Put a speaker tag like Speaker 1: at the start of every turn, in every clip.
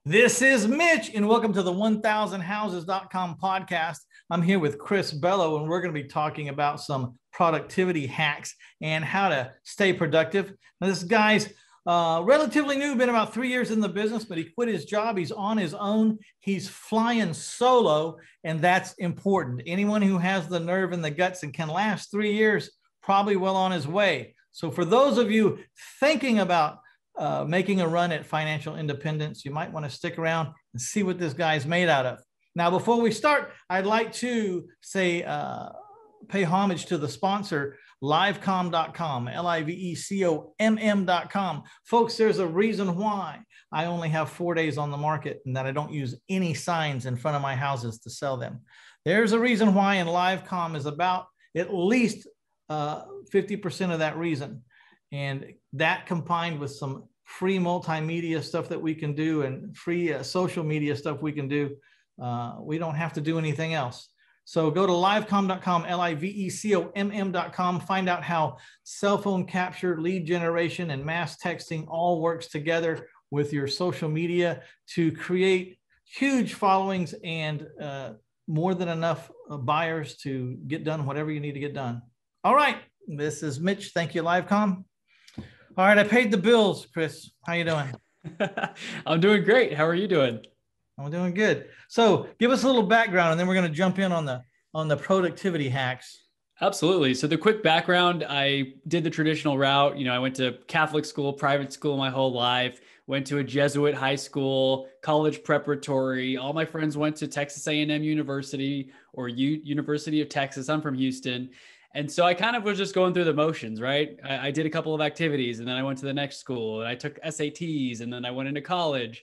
Speaker 1: This is Mitch, and welcome to the 1000houses.com podcast. I'm here with Chris Bello, and we're going to be talking about some productivity hacks and how to stay productive. Now, this guy's relatively new, been about 3 years in the business, but he quit his job. He's on his own. He's flying solo, and that's important. Anyone who has the nerve and the guts and can last 3 years, probably well on his way. So for those of you thinking about making a run at financial independence, you might want to stick around and see what this guy's made out of. Now, before we start, I'd like to say, pay homage to the sponsor, livecom.com, livecom.com. Folks, there's a reason why I only have 4 days on the market and that I don't use any signs in front of my houses to sell them. There's a reason why, and Livecom is about at least 50% of that reason. And that combined with some free multimedia stuff that we can do and free social media stuff we can do, we don't have to do anything else. So go to livecom.com, livecom.com, find out how cell phone capture, lead generation, and mass texting all works together with your social media to create huge followings and more than enough buyers to get done whatever you need to get done. All right, this is Mitch. Thank you, Livecom. All right, I paid the bills, Chris. How you doing?
Speaker 2: I'm doing great. How are you doing?
Speaker 1: I'm doing good. So give us a little background, and then we're going to jump in on the productivity hacks.
Speaker 2: Absolutely. So the quick background, I did the traditional route. I went to Catholic school, private school my whole life, went to a Jesuit high school, college preparatory. All my friends went to Texas A&M University or University of Texas. I'm from Houston. And so I kind of was just going through the motions, right? I did a couple of activities and then I went to the next school and I took SATs and then I went into college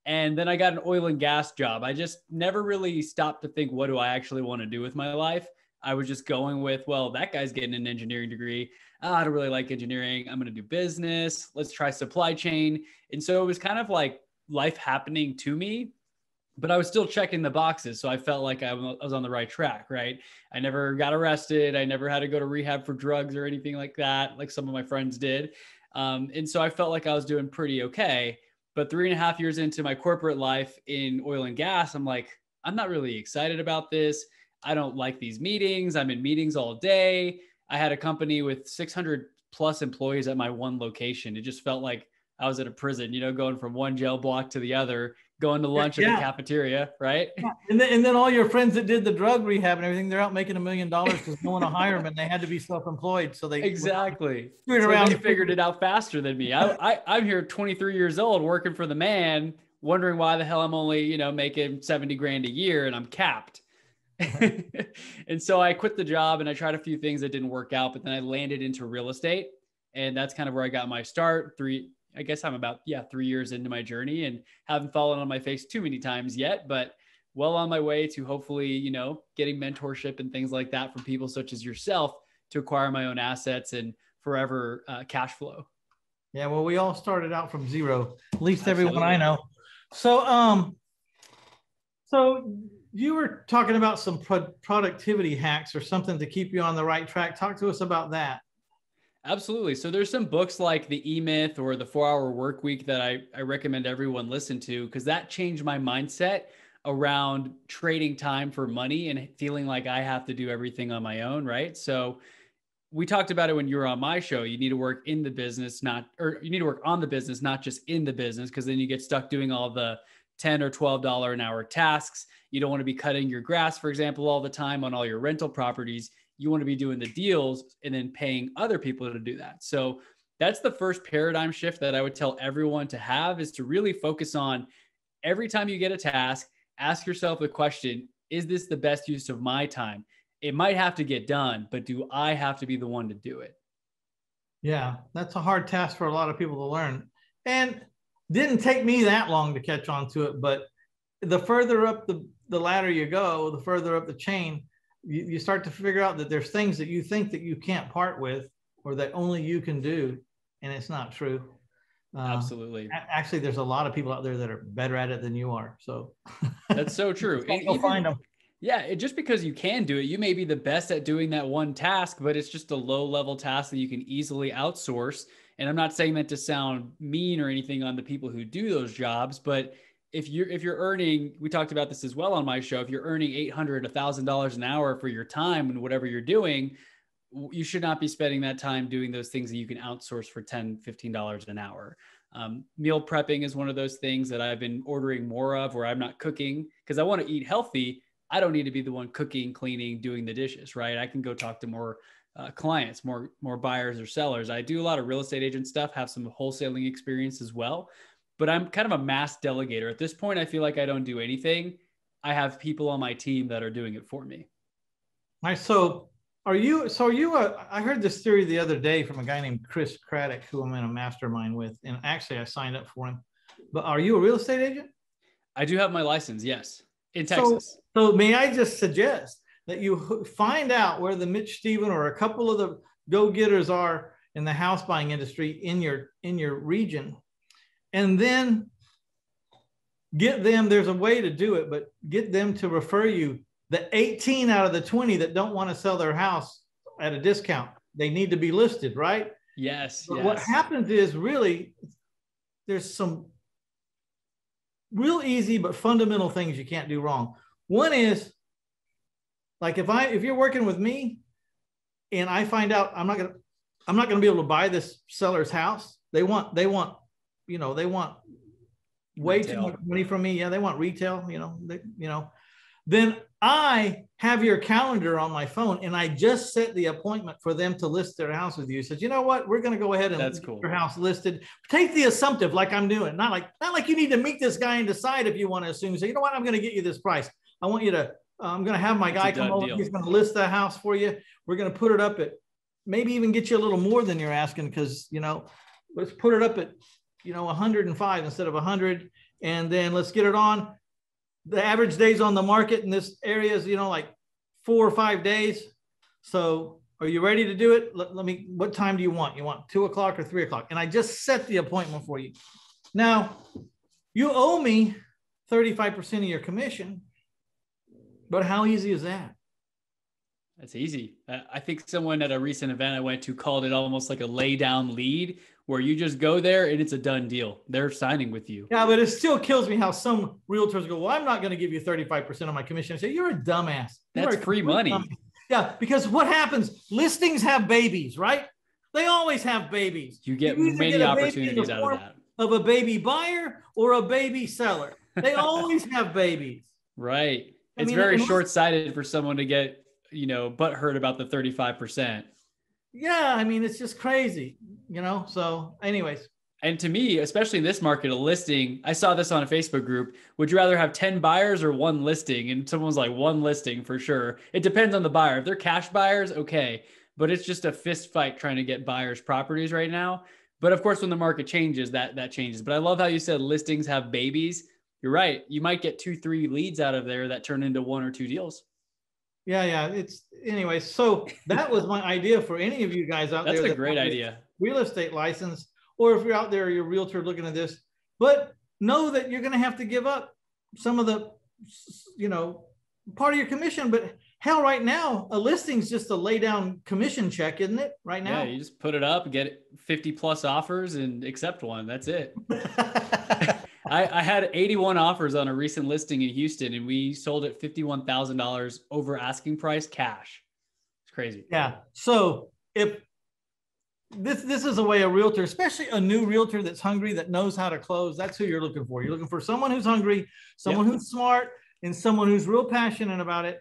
Speaker 2: and then I got an oil and gas job. I just never really stopped to think, what do I actually want to do with my life? I was just going with, well, that guy's getting an engineering degree. Oh, I don't really like engineering. I'm going to do business. Let's try supply chain. And so it was kind of like life happening to me, but I was still checking the boxes. So I felt like I was on the right track, right? I never got arrested. I never had to go to rehab for drugs or anything like that, like some of my friends did. And so I felt like I was doing pretty okay. But 3.5 years into my corporate life in oil and gas, I'm like, I'm not really excited about this. I don't like these meetings. I'm in meetings all day. I had a company with 600 plus employees at my one location. It just felt like I was at a prison, going from one jail block to the other, going to lunch at the cafeteria, right?
Speaker 1: Yeah. And then all your friends that did the drug rehab and everything, they're out making $1 million because no one will hire them and they had to be self-employed. So they
Speaker 2: exactly
Speaker 1: they
Speaker 2: figured it out faster than me. I'm here 23 years old working for the man, wondering why the hell I'm only, making 70 grand a year and I'm capped. And so I quit the job and I tried a few things that didn't work out, but then I landed into real estate. And that's kind of where I got my start. I guess I'm about 3 years into my journey and haven't fallen on my face too many times yet, but well on my way to hopefully, getting mentorship and things like that from people such as yourself to acquire my own assets and forever cash flow.
Speaker 1: Yeah, well, we all started out from zero, at least everyone I know. So, so you were talking about some productivity hacks or something to keep you on the right track. Talk to us about that.
Speaker 2: Absolutely. So there's some books like The E-Myth or The 4-Hour Work Week that I recommend everyone listen to, because that changed my mindset around trading time for money and feeling like I have to do everything on my own, right? So we talked about it when you were on my show. You need to work in the business, you need to work on the business, not just in the business, because then you get stuck doing all the $10 or $12 an hour tasks. You don't want to be cutting your grass, for example, all the time on all your rental properties. You want to be doing the deals and then paying other people to do that. So that's the first paradigm shift that I would tell everyone to have, is to really focus on every time you get a task, ask yourself the question, is this the best use of my time? It might have to get done, but do I have to be the one to do it?
Speaker 1: Yeah, that's a hard task for a lot of people to learn. And didn't take me that long to catch on to it, but the further up the ladder you go, the further up the chain, you start to figure out that there's things that you think that you can't part with or that only you can do, and it's not true.
Speaker 2: Absolutely.
Speaker 1: Actually, there's a lot of people out there that are better at it than you are. So
Speaker 2: that's so true.
Speaker 1: You'll find them.
Speaker 2: Yeah, just because you can do it, you may be the best at doing that one task, but it's just a low-level task that you can easily outsource. And I'm not saying that to sound mean or anything on the people who do those jobs, but if you're earning, we talked about this as well on my show, if you're earning $800, $1,000 an hour for your time and whatever you're doing, you should not be spending that time doing those things that you can outsource for $10, $15 an hour. Meal prepping is one of those things that I've been ordering more of, where I'm not cooking because I want to eat healthy. I don't need to be the one cooking, cleaning, doing the dishes, right? I can go talk to more clients, more buyers or sellers. I do a lot of real estate agent stuff, have some wholesaling experience as well, but I'm kind of a mass delegator. At this point, I feel like I don't do anything. I have people on my team that are doing it for me.
Speaker 1: Nice. So are you I heard this theory the other day from a guy named Chris Craddock, who I'm in a mastermind with. And actually I signed up for him, but are you a real estate agent?
Speaker 2: I do have my license. Yes. In Texas.
Speaker 1: So may I just suggest that you find out where the Mitch Stephen or a couple of the go-getters are in the house buying industry in your region, and then get them. There's a way to do it, but get them to refer you. The 18 out of the 20 that don't want to sell their house at a discount, they need to be listed, right?
Speaker 2: Yes.
Speaker 1: But what happens is really there's some real easy but fundamental things you can't do wrong. One is, like, if you're working with me and I find out I'm not gonna be able to buy this seller's house, they want way
Speaker 2: retail.
Speaker 1: too much money from me. Yeah, they want retail, then I have your calendar on my phone and I just set the appointment for them to list their house with you. Says, you know what, we're going to go ahead and get your house listed. Take the assumptive like I'm doing. Not like you need to meet this guy and decide if you want to assume. Say, you know what, I'm going to get you this price. I want you to, I'm going to have my guy come over. He's going to list the house for you. We're going to put it up at, maybe even get you a little more than you're asking, because, let's put it up at, 105 instead of 100. And then let's get it on. The average days on the market in this area is, like 4 or 5 days. So are you ready to do it? What time do you want? You want 2 o'clock or 3 o'clock? And I just set the appointment for you. Now, you owe me 35% of your commission, but how easy is that?
Speaker 2: That's easy. I think someone at a recent event I went to called it almost like a lay down lead, where you just go there and it's a done deal. They're signing with you.
Speaker 1: Yeah, but it still kills me how some realtors go, well, I'm not going to give you 35% of my commission. I say, you're a dumbass.
Speaker 2: That's free money.
Speaker 1: Dumbass. Yeah, because what happens? Listings have babies, right? They always have babies.
Speaker 2: You get many opportunities out of that.
Speaker 1: Of a baby buyer or a baby seller. They always have babies.
Speaker 2: Right. It's very short-sighted for someone to get, butthurt about the 35%.
Speaker 1: Yeah, it's just crazy, so anyways.
Speaker 2: And to me, especially in this market, a listing, I saw this on a Facebook group. Would you rather have 10 buyers or one listing? And someone's like, one listing for sure. It depends on the buyer. If they're cash buyers, okay. But it's just a fist fight trying to get buyers' properties right now. But of course, when the market changes, that changes. But I love how you said listings have babies. You're right. You might get 2-3 leads out of there that turn into 1 or 2 deals.
Speaker 1: Yeah. Anyway, so that was my idea for any of you guys out there.
Speaker 2: That's a great idea.
Speaker 1: Real estate license, or if you're out there, you're a realtor looking at this, but know that you're going to have to give up some of the, part of your commission. But hell, right now, a listing's just a lay down commission check, isn't it? Right now.
Speaker 2: Yeah, you just put it up, get 50 plus offers and accept one. That's it. I had 81 offers on a recent listing in Houston, and we sold it $51,000 over asking price cash. It's crazy.
Speaker 1: Yeah. So if this is a way a realtor, especially a new realtor that's hungry, that knows how to close, that's who you're looking for. You're looking for someone who's hungry, someone who's smart, and someone who's real passionate about it,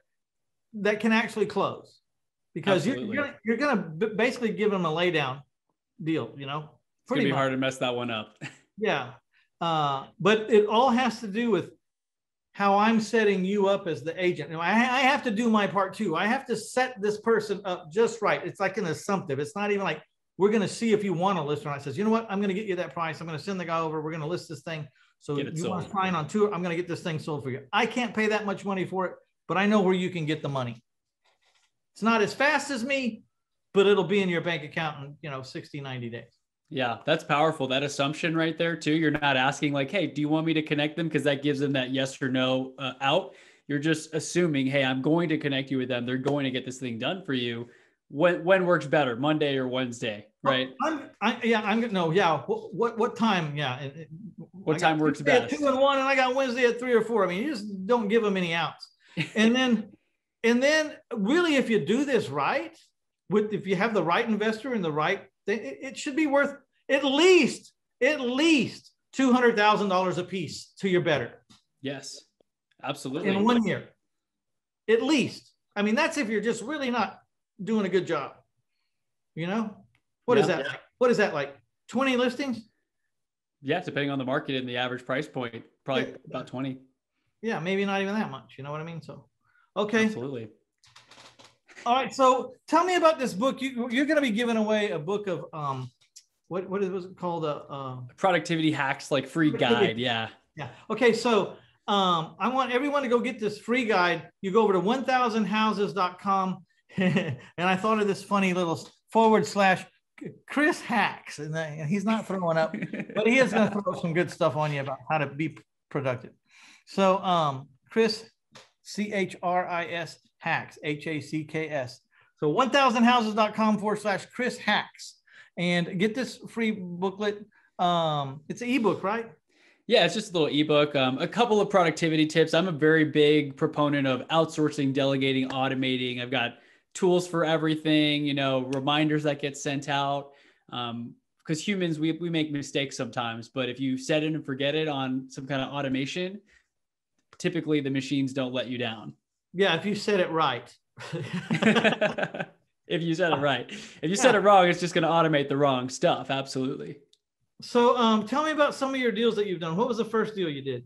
Speaker 1: that can actually close. Because you're going to basically give them a lay down deal, It's
Speaker 2: going to be hard to mess that one up.
Speaker 1: Yeah. But it all has to do with how I'm setting you up as the agent. I have to do my part too. I have to set this person up just right. It's like an assumptive. It's not even like, we're going to see if you want to list or not. It says, you know what? I'm going to get you that price. I'm going to send the guy over. We're going to list this thing. So you want to sign on to it. I'm going to get this thing sold for you. I can't pay that much money for it, but I know where you can get the money. It's not as fast as me, but it'll be in your bank account in, 60, 90 days.
Speaker 2: Yeah, that's powerful. That assumption right there too. You're not asking like, hey, do you want me to connect them? Because that gives them that yes or no out. You're just assuming, hey, I'm going to connect you with them. They're going to get this thing done for you. When works better, Monday or Wednesday, right?
Speaker 1: What time? Yeah.
Speaker 2: What time works
Speaker 1: Tuesday
Speaker 2: best?
Speaker 1: At 2 and 1, and I got Wednesday at 3 or 4. I mean, you just don't give them any outs. And then really, if you do this right, if you have the right investor and the right thing, it should be worth at least $200,000 a piece to your better.
Speaker 2: Yes, absolutely.
Speaker 1: In 1 year, at least. I mean, that's if you're just really not doing a good job. You know, what is that? Like? What is that like? 20 listings?
Speaker 2: Yeah, depending on the market and the average price point, probably about 20.
Speaker 1: Yeah, maybe not even that much. You know what I mean? So, okay.
Speaker 2: Absolutely.
Speaker 1: All right. So tell me about this book. You're going to be giving away a book of what was it called?
Speaker 2: Productivity hacks, like free guide. Yeah.
Speaker 1: Yeah. Okay. So I want everyone to go get this free guide. You go over to 1000houses.com. And I thought of this funny little / Chris hacks. And he's not throwing up, but he is going to throw some good stuff on you about how to be productive. So Chris, CHRIS hacks, HACKS. So 1000houses.com / Chris hacks. And get this free booklet. It's an ebook, right?
Speaker 2: Yeah, it's just a little ebook. A couple of productivity tips. I'm a very big proponent of outsourcing, delegating, automating. I've got tools for everything, reminders that get sent out. Because humans, we make mistakes sometimes, but if you set it and forget it on some kind of automation, typically the machines don't let you down.
Speaker 1: Yeah, if you said it right.
Speaker 2: If you said it right. If you said it wrong, it's just going to automate the wrong stuff. Absolutely.
Speaker 1: So tell me about some of your deals that you've done. What was the first deal you did?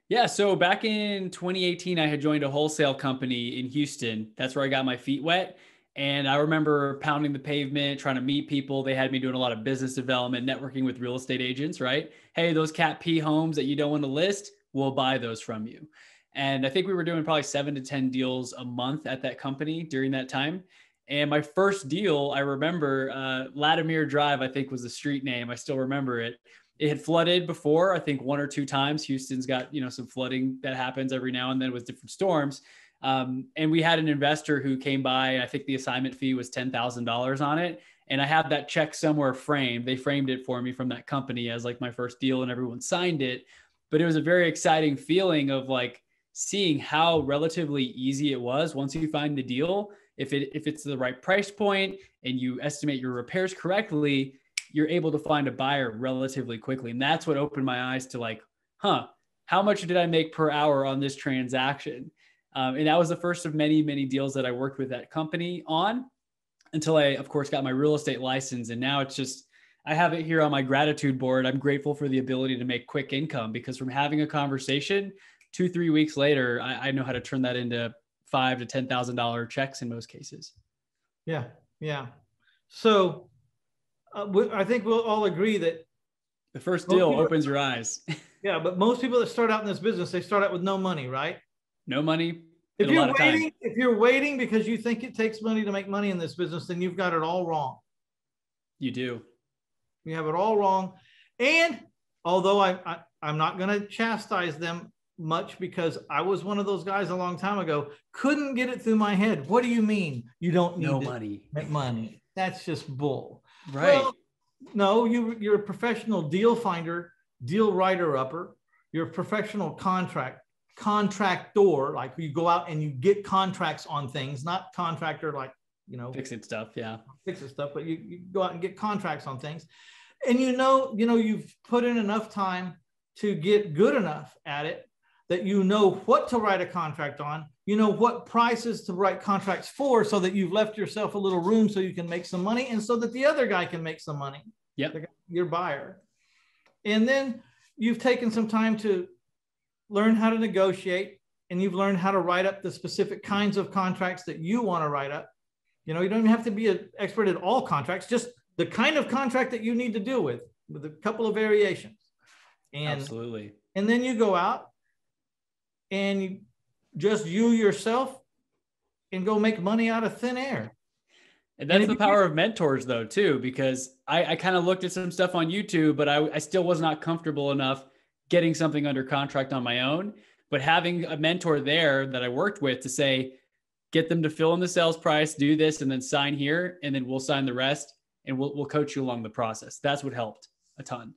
Speaker 2: Yeah. So back in 2018, I had joined a wholesale company in Houston. That's where I got my feet wet. And I remember pounding the pavement, trying to meet people. They had me doing a lot of business development, networking with real estate agents, right? Hey, those Cat P homes that you don't want to list, we'll buy those from you. And I think we were doing probably 7 to 10 deals a month at that company during that time. And my first deal, I remember Latimer Drive, I think was the street name. I still remember it. It had flooded before, I think 1 or 2 times. Houston's got, some flooding that happens every now and then with different storms. And we had an investor who came by. I think the assignment fee was $10,000 on it. And I have that check somewhere framed. They framed it for me from that company as like my first deal, and everyone signed it. But it was a very exciting feeling of like seeing how relatively easy it was once you find the deal. If it's the right price point and you estimate your repairs correctly, you're able to find a buyer relatively quickly. And that's what opened my eyes to like, how much did I make per hour on this transaction? And that was the first of many, many deals that I worked with that company on until I, of course, got my real estate license. And now it's just, I have it here on my gratitude board. I'm grateful for the ability to make quick income, because from having a conversation 2-3 weeks later, I know how to turn that into $5,000 to $10,000 checks in most cases.
Speaker 1: Yeah. Yeah. So I think we'll all agree that
Speaker 2: the first deal opens your eyes.
Speaker 1: Yeah. But most people that start out in this business, they start out with no money, right?
Speaker 2: No money.
Speaker 1: If you're waiting because you think it takes money to make money in this business, then you've got it all wrong.
Speaker 2: You do.
Speaker 1: You have it all wrong. And although I'm not going to chastise them much, because I was one of those guys a long time ago, couldn't get it through my head. What do you mean you don't need money? That's just bull.
Speaker 2: Right. Well,
Speaker 1: no, you're a professional deal finder, deal writer-upper. You're a professional contractor. Like you go out and you get contracts on things, not contractor like,
Speaker 2: fixing stuff. Yeah.
Speaker 1: Fixing stuff, but you go out and get contracts on things. And you've put in enough time to get good enough at it that you know what to write a contract on, what prices to write contracts for, so that you've left yourself a little room so you can make some money, and so that the other guy can make some money.
Speaker 2: Yep.
Speaker 1: Your buyer. And then you've taken some time to learn how to negotiate, and you've learned how to write up the specific kinds of contracts that you want to write up. You don't even have to be an expert at all contracts, just the kind of contract that you need to deal with a couple of variations. And,
Speaker 2: absolutely.
Speaker 1: And then you go out and you yourself and go make money out of thin air.
Speaker 2: And that's the power of mentors though, too, because I kind of looked at some stuff on YouTube, but I still was not comfortable enough getting something under contract on my own. But having a mentor there that I worked with to say, get them to fill in the sales price, do this, and then sign here, and then we'll sign the rest, and we'll coach you along the process. That's what helped a ton.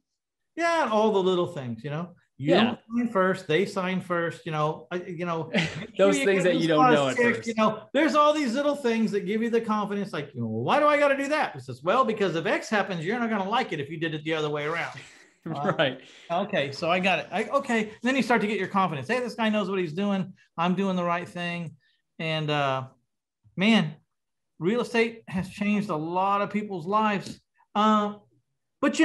Speaker 1: Yeah, all the little things, You
Speaker 2: Yeah.
Speaker 1: don't sign first, they sign first, make sure
Speaker 2: Those
Speaker 1: you
Speaker 2: things
Speaker 1: get
Speaker 2: that
Speaker 1: this
Speaker 2: you don't know
Speaker 1: clause
Speaker 2: at
Speaker 1: checked,
Speaker 2: first.
Speaker 1: There's all these little things that give you the confidence, like, why do I got to do that? It says, well, because if X happens, you're not going to like it if you did it the other way around.
Speaker 2: Right.
Speaker 1: Okay, so I got it. Okay, then you start to get your confidence. Hey, this guy knows what he's doing. I'm doing the right thing. And man, real estate has changed a lot of people's lives. But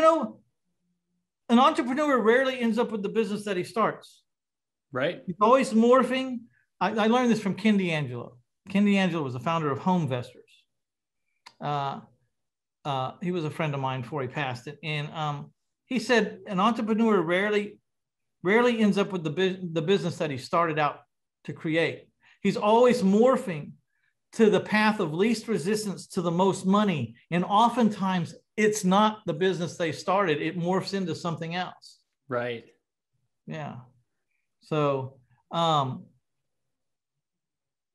Speaker 1: an entrepreneur rarely ends up with the business that he starts.
Speaker 2: Right.
Speaker 1: He's always morphing. I learned this from Ken D'Angelo. Ken D'Angelo was the founder of Homevestors. He was a friend of mine before he passed it. And he said an entrepreneur rarely ends up with the business that he started out to create. He's always morphing to the path of least resistance to the most money. And oftentimes it's not the business they started. It morphs into something else.
Speaker 2: Right.
Speaker 1: Yeah. So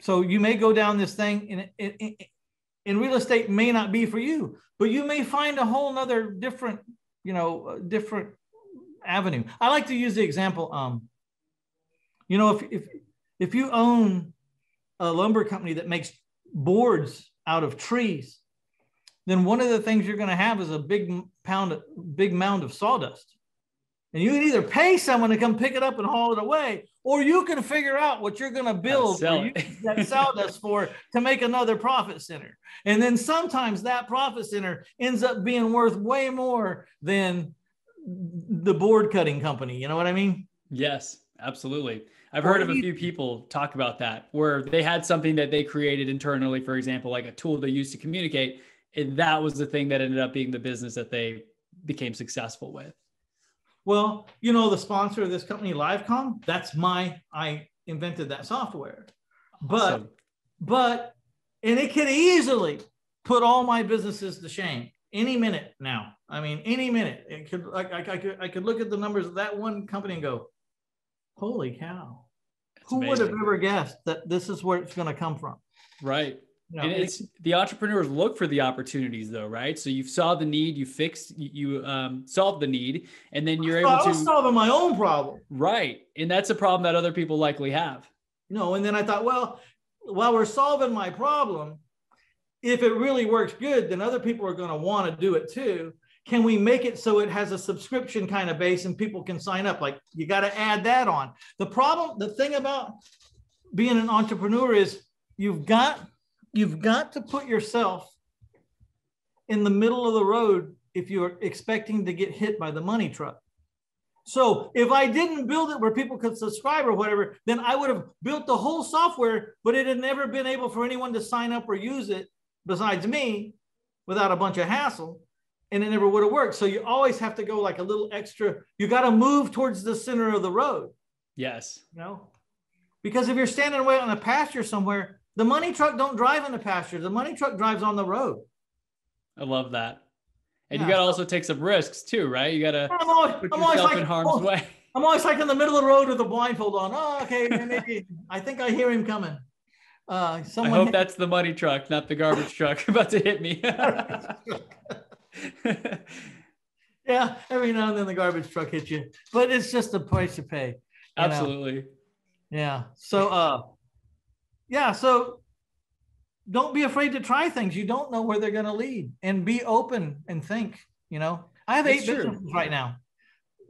Speaker 1: you may go down this thing and real estate may not be for you, but you may find a whole nother different avenue. I like to use the example, if you own a lumber company that makes boards out of trees, then one of the things you're going to have is a big mound of sawdust. And you can either pay someone to come pick it up and haul it away, or you can figure out what you're going to build or use that sawdust for to make another profit center. And then sometimes that profit center ends up being worth way more than the board cutting company. You know what I mean?
Speaker 2: Yes, absolutely. I've heard of a few people talk about that, where they had something that they created internally, for example, like a tool they used to communicate. And that was the thing that ended up being the business that they became successful with.
Speaker 1: Well, the sponsor of this company, Livecom, I invented that software.
Speaker 2: Awesome.
Speaker 1: But it could easily put all my businesses to shame any minute now. I mean, any minute. It could, I could look at the numbers of that one company and go, holy cow. Who would have ever guessed that this is where it's going to come from?
Speaker 2: Right. And it's the entrepreneurs look for the opportunities though, right? So you saw the need, you solved the need, and then you're able to. I was
Speaker 1: solving my own problem.
Speaker 2: Right. And that's a problem that other people likely have.
Speaker 1: And then I thought, well, while we're solving my problem, if it really works good, then other people are going to want to do it too. Can we make it so it has a subscription kind of base and people can sign up? Like, you got to add that on. The thing about being an entrepreneur is you've got to put yourself in the middle of the road if you're expecting to get hit by the money truck. So if I didn't build it where people could subscribe or whatever, then I would have built the whole software, but it had never been able for anyone to sign up or use it besides me without a bunch of hassle. And it never would have worked. So you always have to go like a little extra. You got to move towards the center of the road.
Speaker 2: Yes.
Speaker 1: Because if you're standing away on a pasture somewhere, the money truck don't drive in the pasture. The money truck drives on the road.
Speaker 2: I love that. And you got to also take some risks too, right? You got to put yourself in harm's way.
Speaker 1: I'm always like in the middle of the road with the blindfold on. Oh, okay. Maybe I think I hear him coming.
Speaker 2: I hope that's the money truck, not the garbage truck about to hit me.
Speaker 1: Yeah, every now and then the garbage truck hits you, but it's just a price to pay.
Speaker 2: Absolutely.
Speaker 1: Yeah. So, so don't be afraid to try things. You don't know where they're going to lead, and be open and think. I have 8 businesses right now.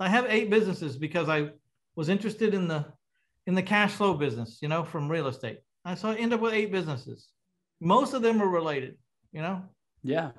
Speaker 1: I have 8 businesses because I was interested in the cash flow business, from real estate. So I end up with 8 businesses. Most of them are related,
Speaker 2: Yeah.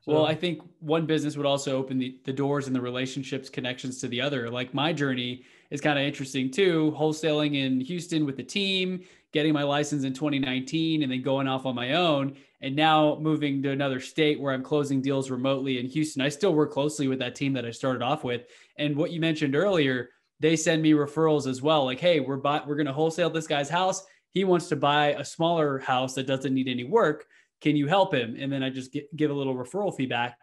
Speaker 2: Well, I think one business would also open the doors and the relationships, connections to the other. Like my journey is kind of interesting too. Wholesaling in Houston with the team, getting my license in 2019, and then going off on my own. And now moving to another state where I'm closing deals remotely in Houston. I still work closely with that team that I started off with. And what you mentioned earlier, they send me referrals as well. Like, hey, we're going to wholesale this guy's house. He wants to buy a smaller house that doesn't need any work. Can you help him? And then I just give a little referral feedback.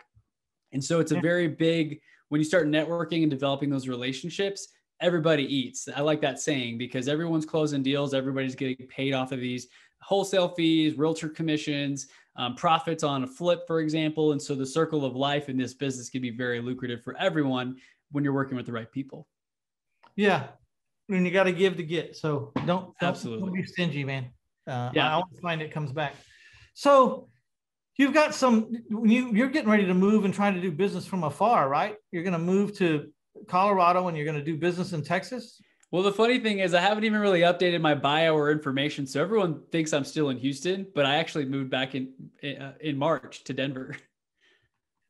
Speaker 2: And so it's a very big, when you start networking and developing those relationships, everybody eats. I like that saying because everyone's closing deals. Everybody's getting paid off of these wholesale fees, realtor commissions, profits on a flip, for example. And so the circle of life in this business can be very lucrative for everyone. when you're working with the right people.
Speaker 1: Yeah. And you got to give to get. So don't be stingy, man. I always find it comes back. So you've got you're getting ready to move and trying to do business from afar, right? You're going to move to Colorado and you're going to do business in Texas.
Speaker 2: Well, the funny thing is I haven't even really updated my bio or information. So everyone thinks I'm still in Houston, but I actually moved back in March to Denver.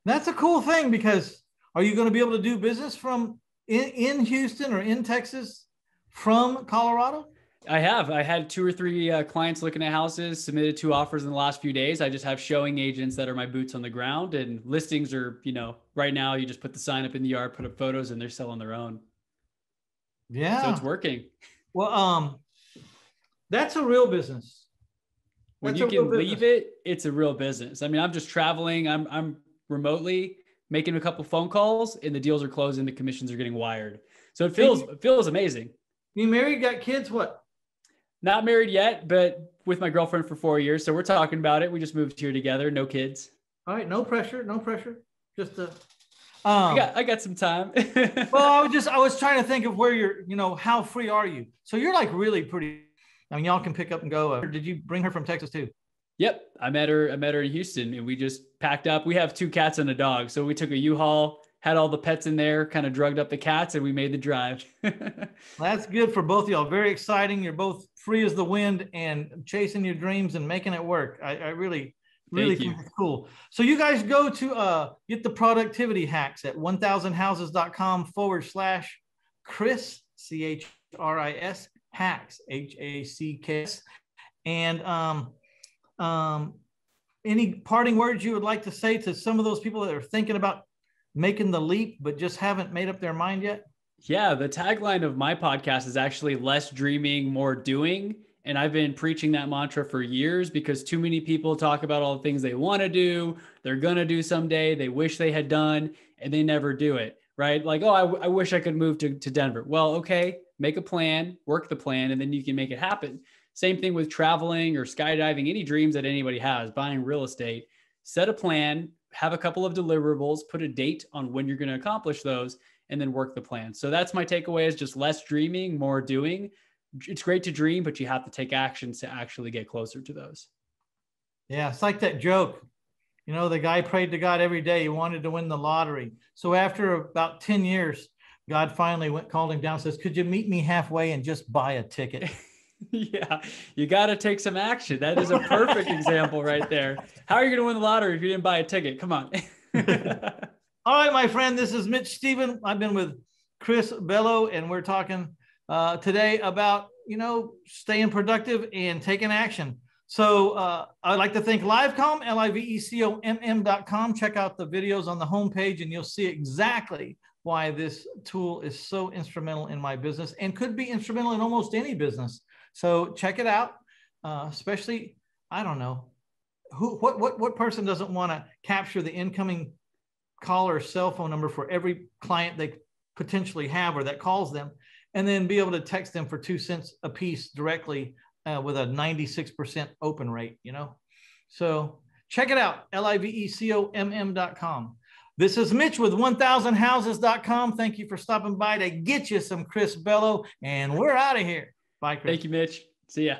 Speaker 1: That's a cool thing, because are you going to be able to do business from in Houston or in Texas from Colorado?
Speaker 2: I had 2 or 3 clients looking at houses, submitted 2 offers in the last few days. I just have showing agents that are my boots on the ground, and listings are, right now you just put the sign up in the yard, put up photos, and they're selling their own.
Speaker 1: Yeah.
Speaker 2: So it's working.
Speaker 1: Well, that's a real business.
Speaker 2: When you can leave it, it's a real business. I mean, I'm just traveling. I'm remotely making a couple phone calls, and the deals are closing. The commissions are getting wired. So it feels amazing.
Speaker 1: You married, got kids? What?
Speaker 2: Not married yet, but with my girlfriend for 4 years. So we're talking about it. We just moved here together. No kids.
Speaker 1: All right. No pressure. Just
Speaker 2: I got some time.
Speaker 1: Well, I was trying to think of where you're, how free are you? So you're like really pretty. I mean, y'all can pick up and go. Did you bring her from Texas too?
Speaker 2: Yep. I met her in Houston, and we just packed up. We have 2 cats and a dog. So we took a U-Haul, had all the pets in there, kind of drugged up the cats, and we made the drive.
Speaker 1: That's good for both of y'all. Very exciting. You're both free as the wind and chasing your dreams and making it work. I really think it's cool. So you guys go to get the productivity hacks at 1000houses.com/Chris, CHRIS, hacks, HACKS. And any parting words you would like to say to some of those people that are thinking about making the leap but just haven't made up their mind yet?
Speaker 2: Yeah, the tagline of my podcast is actually less dreaming, more doing. And I've been preaching that mantra for years, because too many people talk about all the things they want to do, they're going to do someday, they wish they had done, and they never do it, right? Like, oh, I wish I could move to Denver. Well, okay, make a plan, work the plan, and then you can make it happen. Same thing with traveling or skydiving, any dreams that anybody has, buying real estate. Set a plan, have a couple of deliverables, put a date on when you're going to accomplish those, and then work the plan. So that's my takeaway, is just less dreaming, more doing. It's great to dream, but you have to take actions to actually get closer to those.
Speaker 1: Yeah, it's like that joke. The guy prayed to God every day. He wanted to win the lottery. So after about 10 years, God finally called him down and says, could you meet me halfway and just buy a ticket?
Speaker 2: Yeah, you got to take some action. That is a perfect example right there. How are you going to win the lottery if you didn't buy a ticket? Come on.
Speaker 1: All right, my friend, this is Mitch Stephen. I've been with Chris Bello, and we're talking today about, staying productive and taking action. So I'd like to thank Livecom, LIVECOMM.com. Check out the videos on the homepage, and you'll see exactly why this tool is so instrumental in my business and could be instrumental in almost any business. So check it out, especially, I don't know, what person doesn't want to capture the incoming caller's cell phone number for every client they potentially have or that calls them, and then be able to text them for 2 cents a piece directly with a 96% open rate, So check it out, LIVECOMM.com. This is Mitch with 1000houses.com. Thank you for stopping by to get you some Chris Bello, and we're out of here. Bye, Chris.
Speaker 2: Thank you, Mitch. See ya.